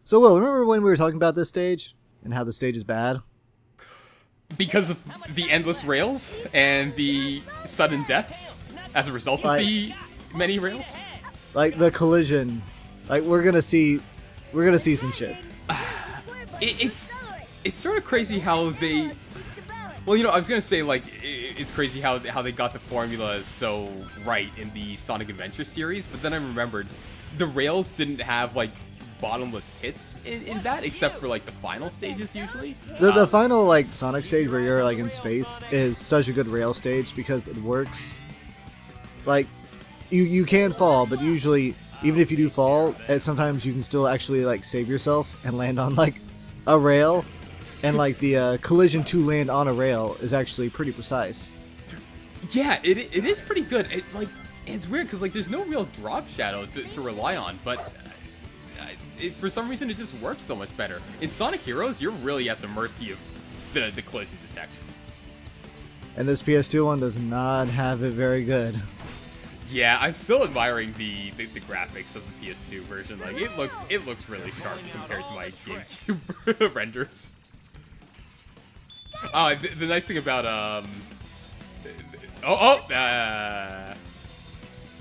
So, Will, remember when we were talking about this stage and how the stage is bad? Because of the endless rails and the sudden deaths as a result of the many rails? Like the collision, like we're gonna see some shit. It's sort of crazy how they. Well, you know, I was gonna say like it's crazy how they got the formula so right in the Sonic Adventure series, but then I remembered the rails didn't have like bottomless pits in that, except for like the final stages usually. The final like Sonic stage where you're like in space is such a good rail stage because it works. Like you can fall, but usually even if you do fall, sometimes you can still actually like save yourself and land on like a rail, and like the collision to land on a rail is actually pretty precise. Yeah, it is pretty good. It's weird because like there's no real drop shadow to rely on, but for some reason it just works so much better. In Sonic Heroes, you're really at the mercy of the collision detection. And this PS2 one does not have it very good. Yeah, I'm still admiring the graphics of the PS2 version. Like it looks really sharp compared to my GameCube renders. Oh, the nice thing about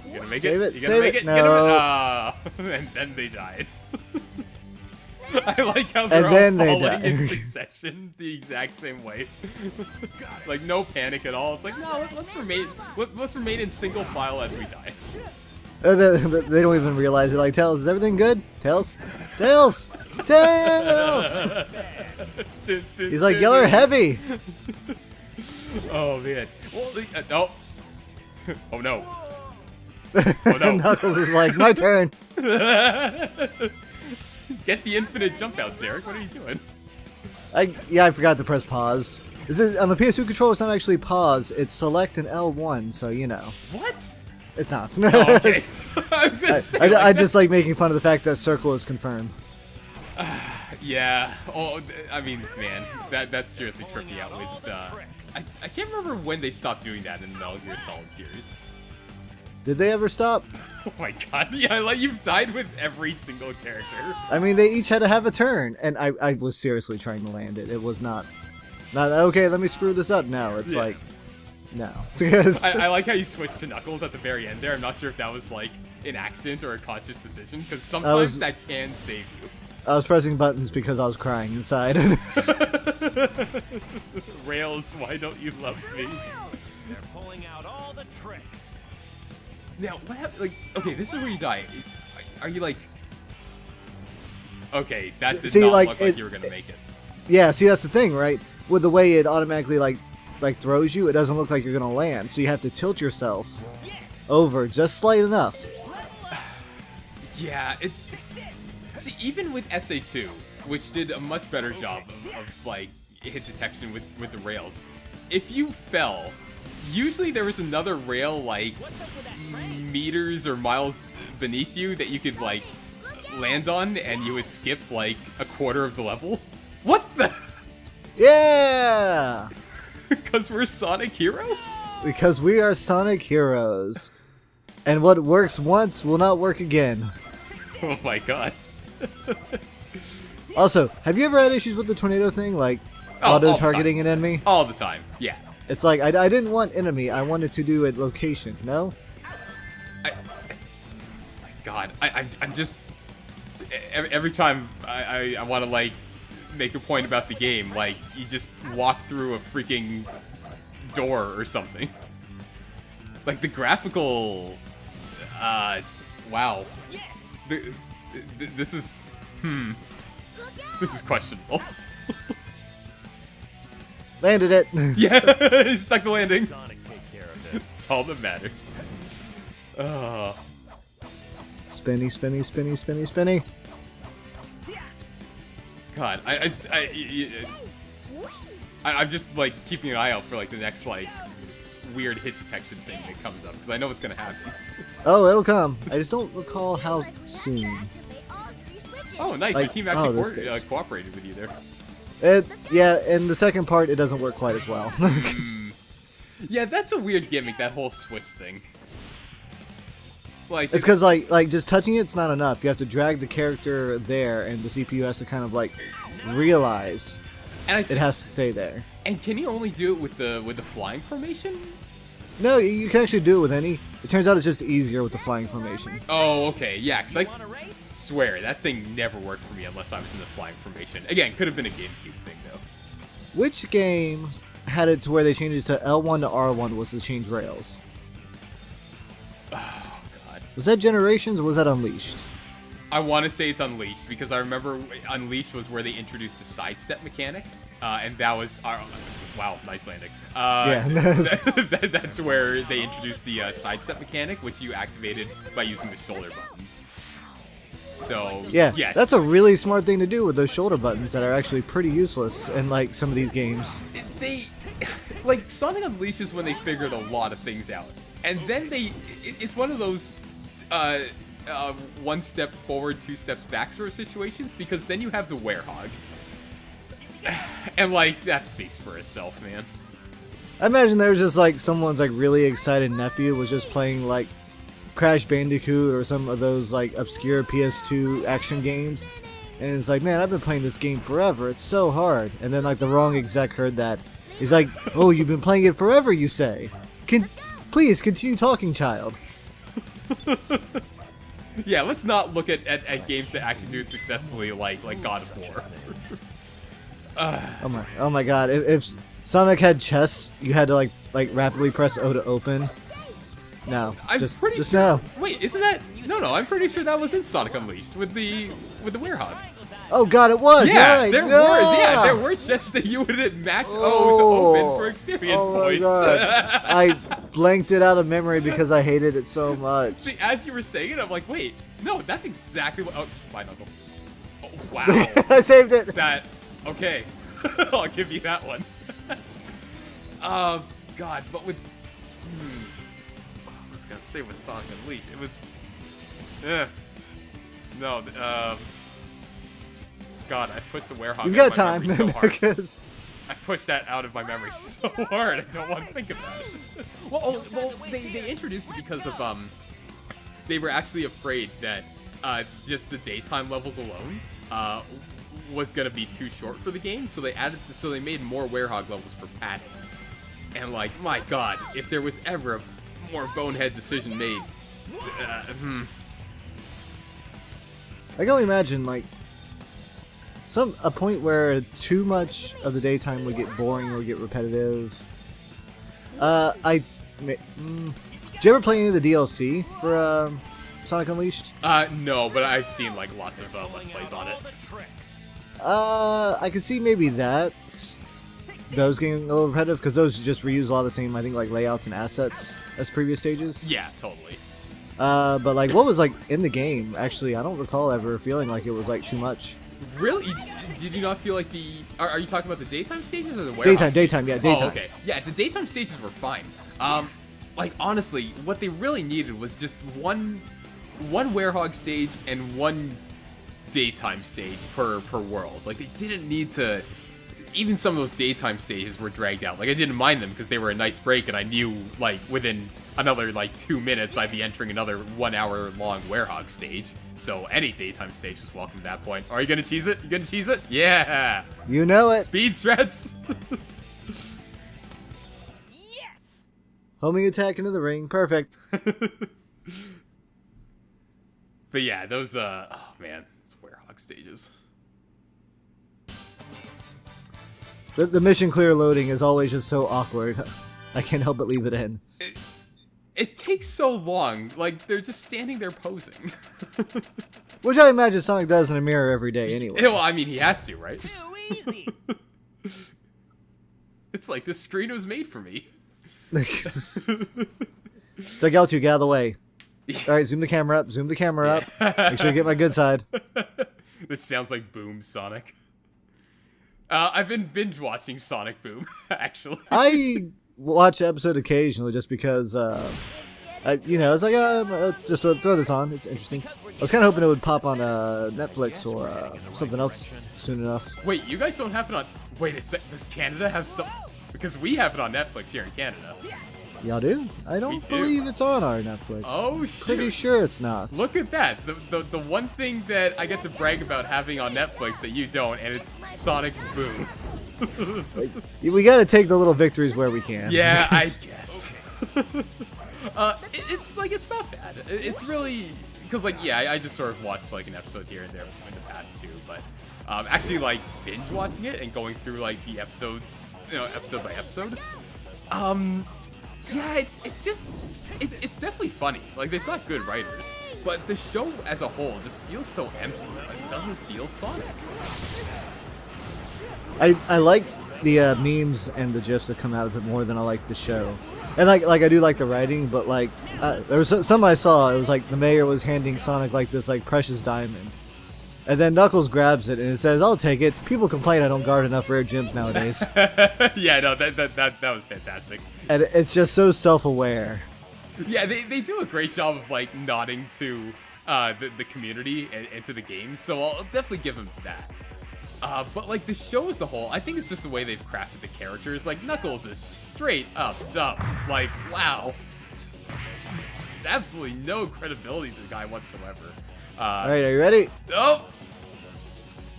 you gonna make Save it? it, You gonna save make it? it? No. And then they died. I like how they're and all then falling they in succession the exact same way. Like no panic at all. It's like no, let's remain in single file as we die. They don't even realize it. Like, Tails, is everything good? Tails? Tails! Tails! He's like, y'all are heavy! Oh, man. Well, no. Oh, no. Oh, no. Knuckles is like, my turn! Get the infinite jump out, Zarek. What are you doing? I forgot to press pause. On the PS2 controller, it's not actually pause. It's select and L1, so you know. What? It's not. Oh, okay. I was gonna say, I just like making fun of the fact that circle is confirmed. Yeah. Oh, I mean, man, that seriously tripped me out with. I can't remember when they stopped doing that in the Metal Gear Solid series. Did they ever stop? Oh my god! Yeah, like you've died with every single character. I mean, they each had to have a turn, and I was seriously trying to land it. It was not okay. Let me screw this up. No, it's like. No. I like how you switched to Knuckles at the very end there. I'm not sure if that was like an accident or a conscious decision, because sometimes that can save you. I was pressing buttons because I was crying inside. Rails, why don't you love me? They're pulling out all the tricks. Now, what happened? Like, okay, this is where you die. Are you like... Okay, that did not look like you were gonna make it. Yeah, see, that's the thing, right? With the way it automatically like throws you, it doesn't look like you're gonna land, so you have to tilt yourself over just slight enough. Yeah, it's... See, even with SA2, which did a much better job of like, hit detection with the rails, if you fell, usually there was another rail, like, meters or miles beneath you that you could, like, land on, and you would skip, like, a quarter of the level. What the... Yeah! Because we're Sonic heroes? Because we are Sonic heroes. And what works once will not work again. Oh my god. Also, have you ever had issues with the tornado thing? Like, auto-targeting an enemy? All the time, yeah. It's like, I didn't want enemy, I wanted to do it location, no? My god, I'm just... Every time I want to, like, make a point about the game, like, you just walk through a freaking door or something. Like, the graphical... wow. This is... This is questionable. Landed it. Yeah, stuck the landing. Sonic take care of this. It's all that matters. Oh. Spinny, spinny, spinny, spinny, spinny. God, I'm just like keeping an eye out for like the next like weird hit detection thing that comes up because I know it's gonna happen. Oh, it'll come. I just don't recall how soon. Oh, nice! Like, Your team actually cooperated with you there. Yeah, in the second part, it doesn't work quite as well. Yeah, that's a weird gimmick. That whole switch thing. Like It's because like just touching it's not enough. You have to drag the character there, and the CPU has to kind of like realize it has to stay there. And can you only do it with the flying formation? No, you can actually do it with any. It turns out it's just easier with the flying formation. Oh, okay, yeah. Because I swear that thing never worked for me unless I was in the flying formation. Again, could have been a GameCube thing though. Which game had it to where they changed it to L1 to R1 was to change rails? Oh god. Was that Generations or was that Unleashed? I want to say it's Unleashed because I remember Unleashed was where they introduced the sidestep mechanic, and that was wow, nice landing. Yeah, that's where they introduced the sidestep mechanic, which you activated by using the shoulder buttons. So yeah, yes, that's a really smart thing to do with those shoulder buttons that are actually pretty useless in like some of these games. They like Sonic Unleashed is when they figured a lot of things out, and then it's one of those. One step forward, two steps back sort of situations, because then you have the werehog. And like, that speaks for itself, man. I imagine there's just like someone's like really excited nephew was just playing like Crash Bandicoot or some of those like obscure PS2 action games. And it's like, man, I've been playing this game forever. It's so hard. And then like the wrong exec heard that. He's like, oh, you've been playing it forever, you say. Please continue talking, child. Yeah, let's not look at games that actually do it successfully, like God of War. Oh my god! If Sonic had chess, you had to like rapidly press O to open. No, I'm just pretty just sure. now. Wait, isn't that? No, I'm pretty sure that was in Sonic Unleashed with the werehog. Oh god, it was. Yeah, right. there were chests that you would mash O to open for experience points. I blanked it out of memory because I hated it so much. See, as you were saying it, I'm like, wait, no, that's exactly what. Oh, my knuckles. Oh, wow. I saved it. That. Okay, I'll give you that one. God, but with. I was gonna say with Sonic Unleashed, it was. No, God, I pushed the werehog. You've got out of my time memory so hard. because I pushed that out of my memory so hard. I don't want to think about it. well, they introduced it because of they were actually afraid that just the daytime levels alone was gonna be too short for the game, so they made more werehog levels for padding. And like, my God, if there was ever a more bonehead decision made, I can only imagine like a point where too much of the daytime would get boring or get repetitive. Did you ever play any of the DLC for Sonic Unleashed? No, but I've seen like lots of Let's Plays on it. I could see maybe those getting a little repetitive because those just reuse a lot of the same, I think, like layouts and assets as previous stages. Yeah, totally. But like what was like in the game, actually, I don't recall ever feeling like it was like too much. Really? Did you not feel like the... Are you talking about the daytime stages or the warehouse? Daytime, yeah, daytime. Oh, okay. Yeah, the daytime stages were fine. Like, honestly, what they really needed was just one werehog stage and one daytime stage per world. Like, they didn't need to... Even some of those daytime stages were dragged out. Like, I didn't mind them because they were a nice break, and I knew, like, within another, like, 2 minutes, I'd be entering another 1 hour long werehog stage. So any daytime stage is welcome at that point. Are you gonna tease it? You gonna tease it? Yeah! You know it. Speed threats! Yes! Homing attack into the ring. Perfect. But yeah, those, oh man, it's werehog stages. The mission clear loading is always just so awkward. I can't help but leave it in. It takes so long. Like, they're just standing there posing. Which I imagine Sonic does in a mirror every day anyway. Well, I mean, he has to, right? Too easy! It's like, this screen was made for me. It's like, L2, get out of the way. Alright, zoom the camera up, Make sure you get my good side. This sounds like Boom Sonic. I've been binge watching Sonic Boom, actually. I watch the episode occasionally just because, you know, it's like, just throw this on. It's interesting. I was kind of hoping it would pop on Netflix or something else soon enough. Wait, you guys don't have it on... Wait a sec, does Canada have some... Because we have it on Netflix here in Canada. Y'all do? I We don't do. believe it's on our Netflix. Oh, shoot. Pretty sure it's not. Look at that. The one thing that I get to brag about having on Netflix that you don't, and it's Sonic Boom. Like, we gotta take the little victories where we can. Yeah, I guess. It's like, it's not bad. It's really, because like, yeah, I just sort of watched like an episode here and there in the past too, but actually like binge watching it and going through like the episodes, you know, episode by episode. Yeah, it's just, it's definitely funny. Like, they've got good writers, but the show as a whole just feels so empty. Like, it doesn't feel Sonic. I like the memes and the gifs that come out of it more than I like the show. And like I do like the writing, but like there was some I saw. It was like the mayor was handing Sonic like this like precious diamond, and then Knuckles grabs it and it says, "I'll take it." People complain I don't guard enough rare gems nowadays. Yeah, no, that was fantastic. And it's just so self-aware. Yeah, they do a great job of like nodding to the community and to the game, so I'll definitely give them that. But like the show as a whole, I think it's just the way they've crafted the characters. Like Knuckles is straight up dumb. Like, wow. Just absolutely no credibility to the guy whatsoever. All right, are you ready? Oh!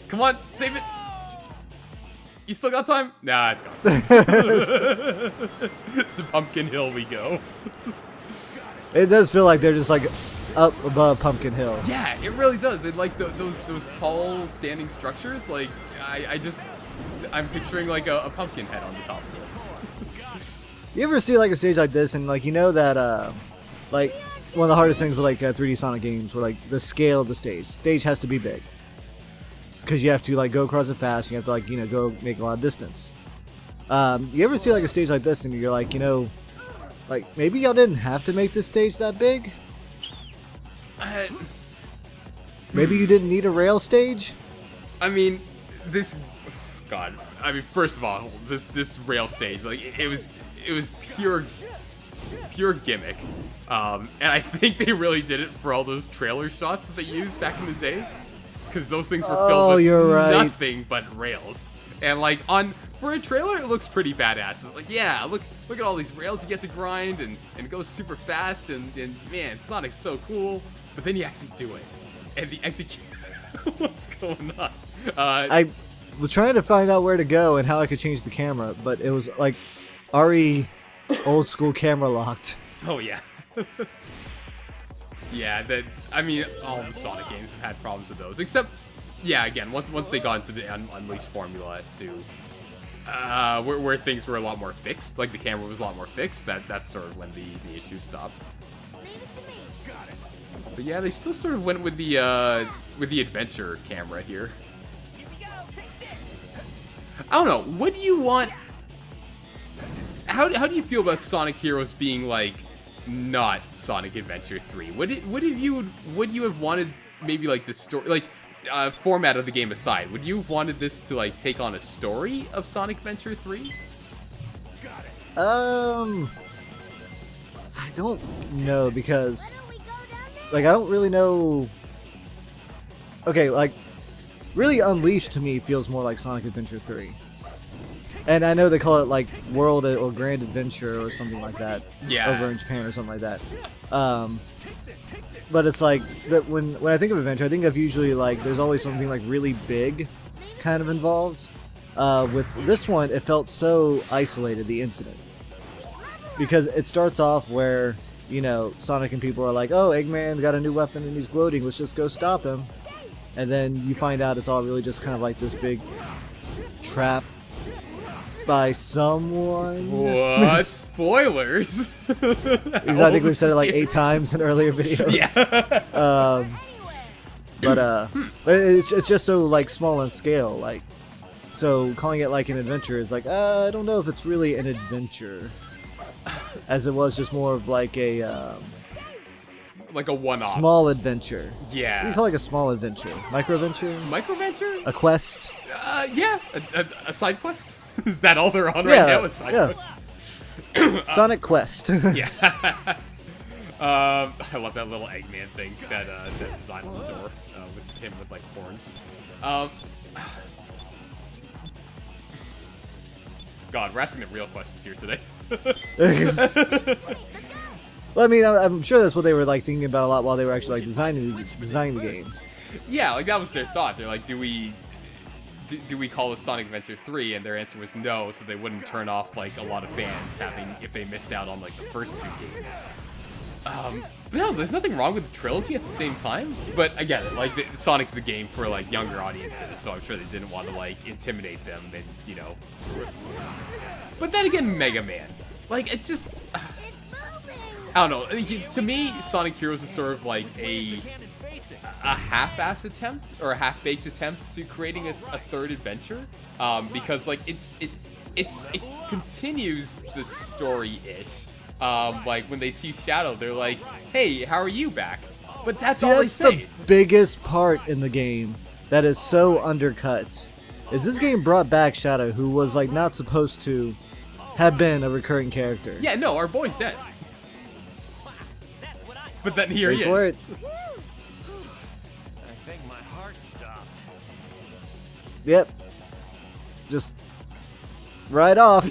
Come on, save it. You still got time? Nah, it's gone. To Pumpkin Hill we go. It does feel like they're just like up above Pumpkin Hill. Yeah, it really does. And like those tall standing structures, like I'm picturing like a pumpkin head on the top of it. You ever see like a stage like this and like you know that like one of the hardest things with like 3D Sonic games where like the scale of the stage has to be big. Because you have to like go across it fast, you have to like, you know, go make a lot of distance. You ever see like a stage like this and you're like, you know, like maybe y'all didn't have to make this stage that big? Maybe you didn't need a rail stage? I mean, God. I mean, first of all, this rail stage, like it was pure gimmick. And I think they really did it for all those trailer shots that they used back in the day, because those things were filled with nothing but rails. And like for a trailer, it looks pretty badass. It's like, yeah, look at all these rails you get to grind and it goes super fast and man, Sonic's so cool. But then you actually do it, and the execute. What's going on? I was trying to find out where to go and how I could change the camera, but it was like already old school camera locked. Oh yeah. Yeah, I mean, all the Sonic games have had problems with those, except, yeah, again, once they got into the Unleashed formula to where things were a lot more fixed, like the camera was a lot more fixed, that's sort of when the issue stopped. But yeah, they still sort of went with the adventure camera here. I don't know. What do you want? How do you feel about Sonic Heroes being like not Sonic Adventure 3? Would you have wanted maybe like the story, like format of the game aside? Would you have wanted this to like take on a story of Sonic Adventure 3? I don't know because like I don't really know. Okay, like really Unleashed to me feels more like Sonic Adventure 3. And I know they call it like World or Grand Adventure or something like that. Yeah. Over in Japan or something like that. But it's like that when I think of adventure, I think of usually like there's always something like really big kind of involved. With this one, it felt so isolated, the incident. Because it starts off where, you know, Sonic and people are like, oh, Eggman got a new weapon and he's gloating, let's just go stop him. And then you find out it's all really just kind of like this big trap by someone. What? Spoilers? I think we've said it like 8 times in earlier videos. Yeah. But it's just so like small in scale, like so calling it like an adventure is like I don't know if it's really an adventure, as it was just more of like a like a one-off. Small adventure. Yeah. What do you call like a small adventure? Micro-adventure? Micro-adventure? A quest? Yeah. A side quest? Is that all they're on right now? A side quest? Sonic Quest. Yeah. I love that little Eggman thing that design on the door with him with like horns. God, we're asking the real questions here today. Well, I mean, I'm sure that's what they were like thinking about a lot while they were actually like designing the game. Yeah, like that was their thought. They're like, do we call this Sonic Adventure 3? And their answer was no, so they wouldn't turn off like a lot of fans if they missed out on like the first 2 games. No, there's nothing wrong with the trilogy at the same time. But again, like Sonic's a game for like younger audiences, so I'm sure they didn't want to like intimidate them and But then again, Mega Man, like it just. I don't know. To me, Sonic Heroes is sort of like a half-ass attempt or a half-baked attempt to creating a third adventure, because like it continues the story-ish. Like when they see Shadow, they're like, "Hey, how are you back?" But that's all they say. That's the biggest part in the game that is so undercut. Is this game brought back Shadow, who was like not supposed to have been a recurring character? Yeah, no, our boy's dead. But then here Wait he for is. it. I think my heart stopped. Yep. Just right off.